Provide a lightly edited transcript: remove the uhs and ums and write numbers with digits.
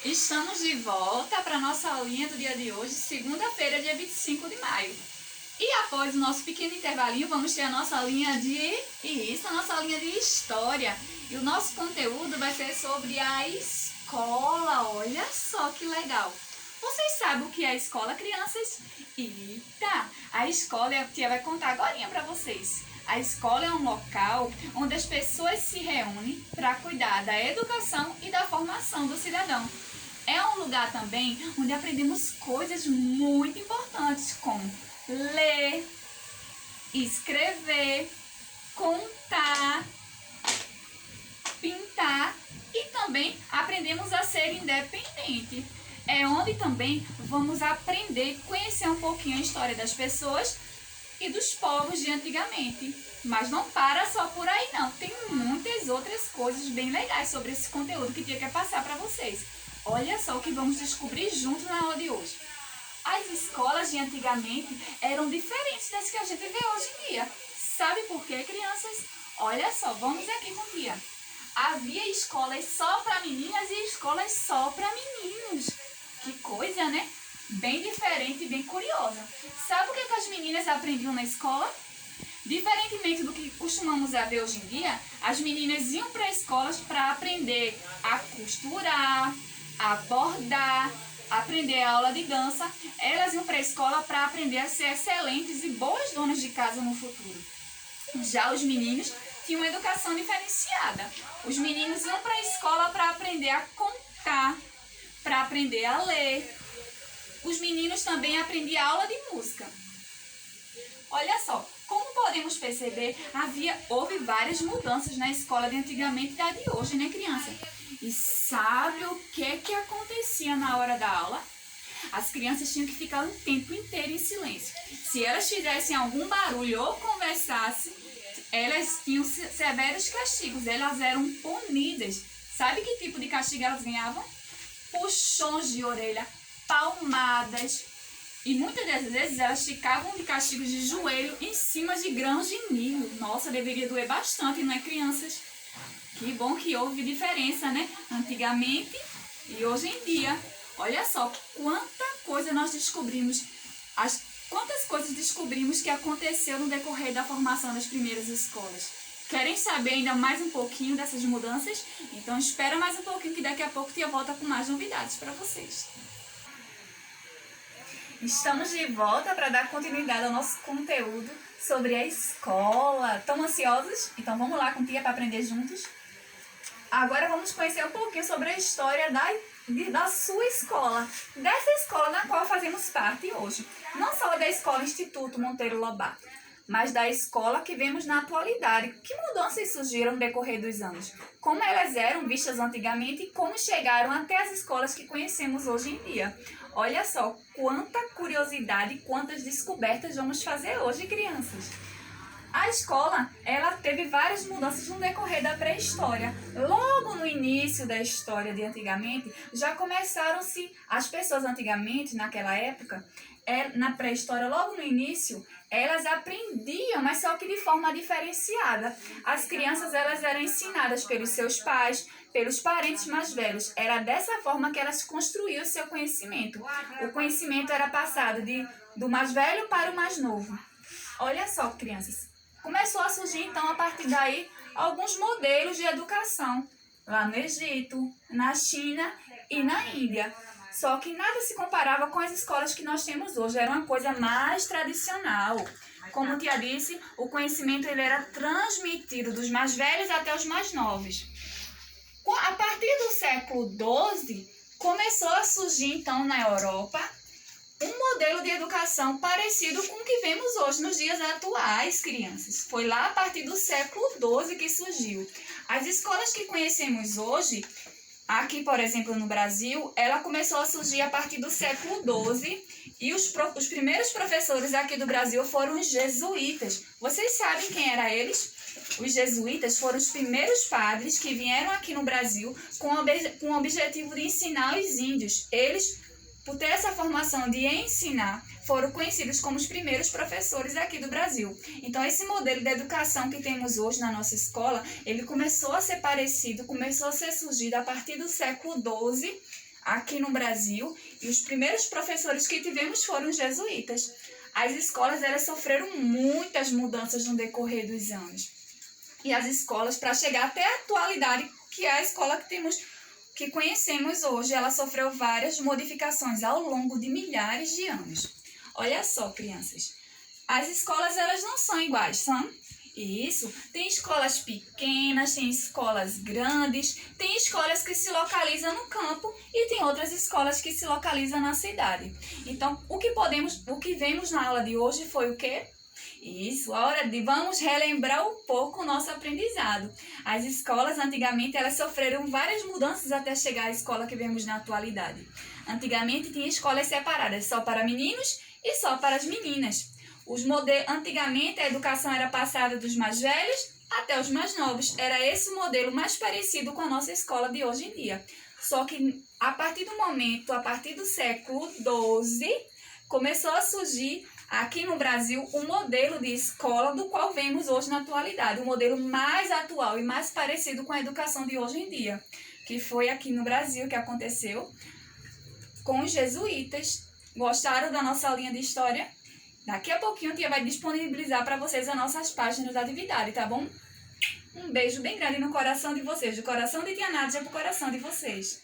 Estamos de volta para a nossa aulinha do dia de hoje, segunda-feira, dia 25 de maio. E após o nosso pequeno intervalinho, vamos ter a nossa aulinha de história. E o nosso conteúdo vai ser sobre a escola. Olha só que legal! Vocês sabem o que é a escola, crianças? Eita! A escola, a tia vai contar agora para vocês. A escola é um local onde as pessoas se reúnem para cuidar da educação e da formação do cidadão. É um lugar também onde aprendemos coisas muito importantes, como ler, escrever, contar, pintar e também aprendemos a ser independente. É onde também vamos aprender, conhecer um pouquinho a história das pessoas e dos povos de antigamente. Mas não para só por aí não, tem muitas outras coisas bem legais sobre esse conteúdo que tinha que passar para vocês. Olha só o que vamos descobrir juntos na aula de hoje. As escolas de antigamente eram diferentes das que a gente vê hoje em dia. Sabe por quê, crianças? Olha só, vamos aqui com a tia. Havia escolas só para meninas e escolas só para meninos. Que coisa, né? Bem diferente e bem curiosa. Sabe o que as meninas aprendiam na escola? Diferentemente do que costumamos ver hoje em dia, as meninas iam para escolas para aprender a costurar, a bordar, aprender a aula de dança. Elas iam para a escola para aprender a ser excelentes e boas donas de casa no futuro. Já os meninos tinham uma educação diferenciada. Os meninos iam para a escola para aprender a contar, para aprender a ler. Os meninos também aprendiam aula de música. Olha só, como podemos perceber, houve várias mudanças na escola de antigamente e da de hoje, né, criança? E sabe o que acontecia na hora da aula? As crianças tinham que ficar o tempo inteiro em silêncio. Se elas fizessem algum barulho ou conversassem, elas tinham severos castigos, elas eram punidas. Sabe que tipo de castigo elas ganhavam? Puxões de orelha, palmadas. E muitas das vezes elas ficavam de castigos de joelho em cima de grãos de milho. Nossa, deveria doer bastante, não é, crianças? Que bom que houve diferença, né? Antigamente e hoje em dia. Olha só, quantas coisas descobrimos que aconteceu no decorrer da formação das primeiras escolas. Querem saber ainda mais um pouquinho dessas mudanças? Então espera mais um pouquinho que daqui a pouco tia volta com mais novidades para vocês. Estamos de volta para dar continuidade ao nosso conteúdo sobre a escola. Estão ansiosos? Então vamos lá com tia para aprender juntos? Agora vamos conhecer um pouquinho sobre a história da sua escola, dessa escola na qual fazemos parte hoje. Não só da escola Instituto Monteiro Lobato, mas da escola que vemos na atualidade. Que mudanças surgiram no decorrer dos anos? Como elas eram vistas antigamente e como chegaram até as escolas que conhecemos hoje em dia. Olha só, quanta curiosidade e quantas descobertas vamos fazer hoje, crianças. A escola, ela teve várias mudanças no decorrer da pré-história. Logo no início da história de antigamente, já começaram-se, as pessoas antigamente, naquela época, na pré-história, logo no início, elas aprendiam, mas só que de forma diferenciada. As crianças, elas eram ensinadas pelos seus pais, pelos parentes mais velhos. Era dessa forma que elas construíam o seu conhecimento. O conhecimento era passado do mais velho para o mais novo. Olha só, crianças. Começou a surgir, então, a partir daí, alguns modelos de educação. Lá no Egito, na China e na Índia. Só que nada se comparava com as escolas que nós temos hoje. Era uma coisa mais tradicional. Como a tia disse, o conhecimento ele era transmitido dos mais velhos até os mais novos. A partir do século XII, começou a surgir, então, na Europa, um modelo de educação parecido com o que vemos hoje nos dias atuais, crianças. Foi lá a partir do século XII que surgiu. As escolas que conhecemos hoje, aqui, por exemplo, no Brasil, ela começou a surgir a partir do século XII e os primeiros professores aqui do Brasil foram os jesuítas. Vocês sabem quem eram eles? Os jesuítas foram os primeiros padres que vieram aqui no Brasil com o objetivo de ensinar os índios. Eles por ter essa formação de ensinar, foram conhecidos como os primeiros professores aqui do Brasil. Então, esse modelo de educação que temos hoje na nossa escola, ele começou a ser parecido, começou a ser surgido a partir do século XII, aqui no Brasil, e os primeiros professores que tivemos foram os jesuítas. As escolas, elas sofreram muitas mudanças no decorrer dos anos. E as escolas, para chegar até a atualidade, que é a escola que conhecemos hoje, ela sofreu várias modificações ao longo de milhares de anos. Olha só, crianças, as escolas, elas não são iguais, são? Isso, tem escolas pequenas, tem escolas grandes, tem escolas que se localizam no campo e tem outras escolas que se localizam na cidade. Então, o que vemos na aula de hoje foi o quê? Isso, a hora de vamos relembrar um pouco o nosso aprendizado. As escolas, antigamente, elas sofreram várias mudanças até chegar à escola que vemos na atualidade. Antigamente, tinha escolas separadas, só para meninos e só para as meninas. Antigamente, a educação era passada dos mais velhos até os mais novos. Era esse o modelo mais parecido com a nossa escola de hoje em dia. Só que, a partir do século XII, começou a surgir aqui no Brasil um modelo de escola do qual vemos hoje na atualidade. Um modelo mais atual e mais parecido com a educação de hoje em dia. Que foi aqui no Brasil que aconteceu com os jesuítas. Gostaram da nossa aulinha de história? Daqui a pouquinho a tia vai disponibilizar para vocês as nossas páginas da atividade, tá bom? Um beijo bem grande no coração de vocês, do coração de tia Nádia pro coração de vocês.